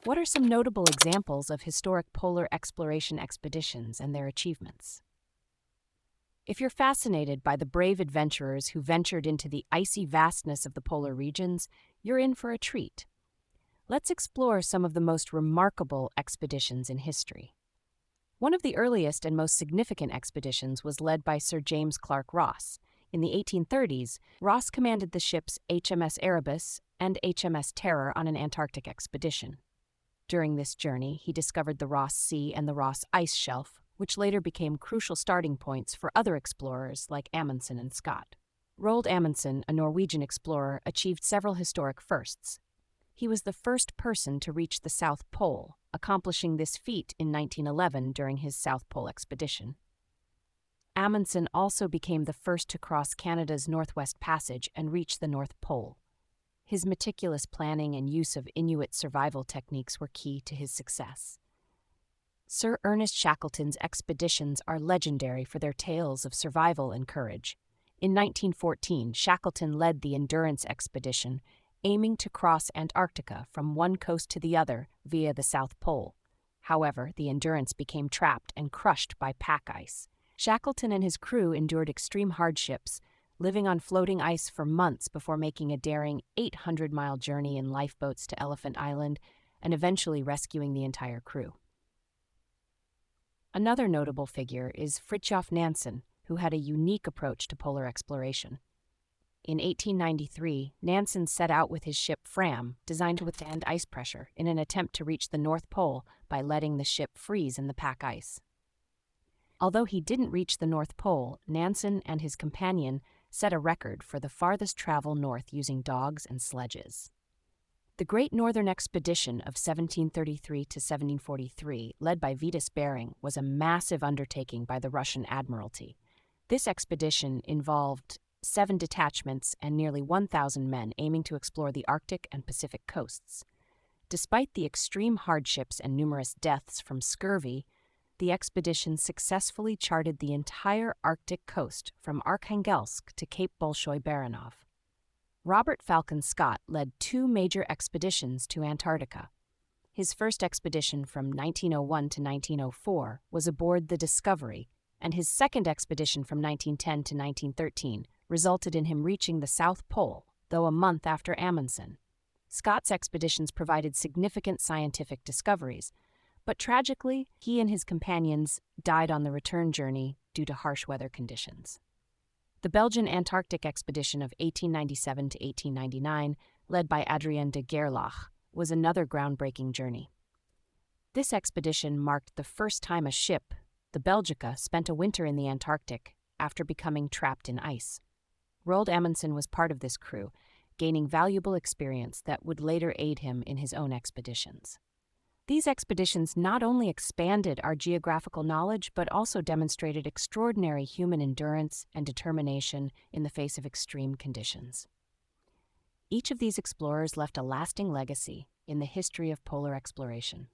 What are some notable examples of historic polar exploration expeditions and their achievements? If you're fascinated by the brave adventurers who ventured into the icy vastness of the polar regions, you're in for a treat. Let's explore some of the most remarkable expeditions in history. One of the earliest and most significant expeditions was led by Sir James Clark Ross. In the 1830s, Ross commanded the ships HMS Erebus and HMS Terror on an Antarctic expedition. During this journey, he discovered the Ross Sea and the Ross Ice Shelf, which later became crucial starting points for other explorers like Amundsen and Scott. Roald Amundsen, a Norwegian explorer, achieved several historic firsts. He was the first person to reach the South Pole, accomplishing this feat in 1911 during his South Pole expedition. Amundsen also became the first to cross Canada's Northwest Passage and reach the North Pole. His meticulous planning and use of Inuit survival techniques were key to his success. Sir Ernest Shackleton's expeditions are legendary for their tales of survival and courage. In 1914, Shackleton led the Endurance expedition, aiming to cross Antarctica from one coast to the other via the South Pole. However, the Endurance became trapped and crushed by pack ice. Shackleton and his crew endured extreme hardships, living on floating ice for months before making a daring 800-mile journey in lifeboats to Elephant Island and eventually rescuing the entire crew. Another notable figure is Fridtjof Nansen, who had a unique approach to polar exploration. In 1893, Nansen set out with his ship Fram, designed to withstand ice pressure, in an attempt to reach the North Pole by letting the ship freeze in the pack ice. Although he didn't reach the North Pole, Nansen and his companion set a record for the farthest travel north using dogs and sledges. The Great Northern Expedition of 1733 to 1743, led by Vitus Bering, was a massive undertaking by the Russian Admiralty. This expedition involved 7 detachments and nearly 1,000 men aiming to explore the Arctic and Pacific coasts. Despite the extreme hardships and numerous deaths from scurvy, the expedition successfully charted the entire Arctic coast from Arkhangelsk to Cape Bolshoi-Baranov. Robert Falcon Scott led 2 major expeditions to Antarctica. His first expedition from 1901 to 1904 was aboard the Discovery, and his second expedition from 1910 to 1913 resulted in him reaching the South Pole, though a month after Amundsen. Scott's expeditions provided significant scientific discoveries, but tragically, he and his companions died on the return journey due to harsh weather conditions. The Belgian Antarctic expedition of 1897 to 1899, led by Adrien de Gerlach, was another groundbreaking journey. This expedition marked the first time a ship, the Belgica, spent a winter in the Antarctic after becoming trapped in ice. Roald Amundsen was part of this crew, gaining valuable experience that would later aid him in his own expeditions. These expeditions not only expanded our geographical knowledge, but also demonstrated extraordinary human endurance and determination in the face of extreme conditions. Each of these explorers left a lasting legacy in the history of polar exploration.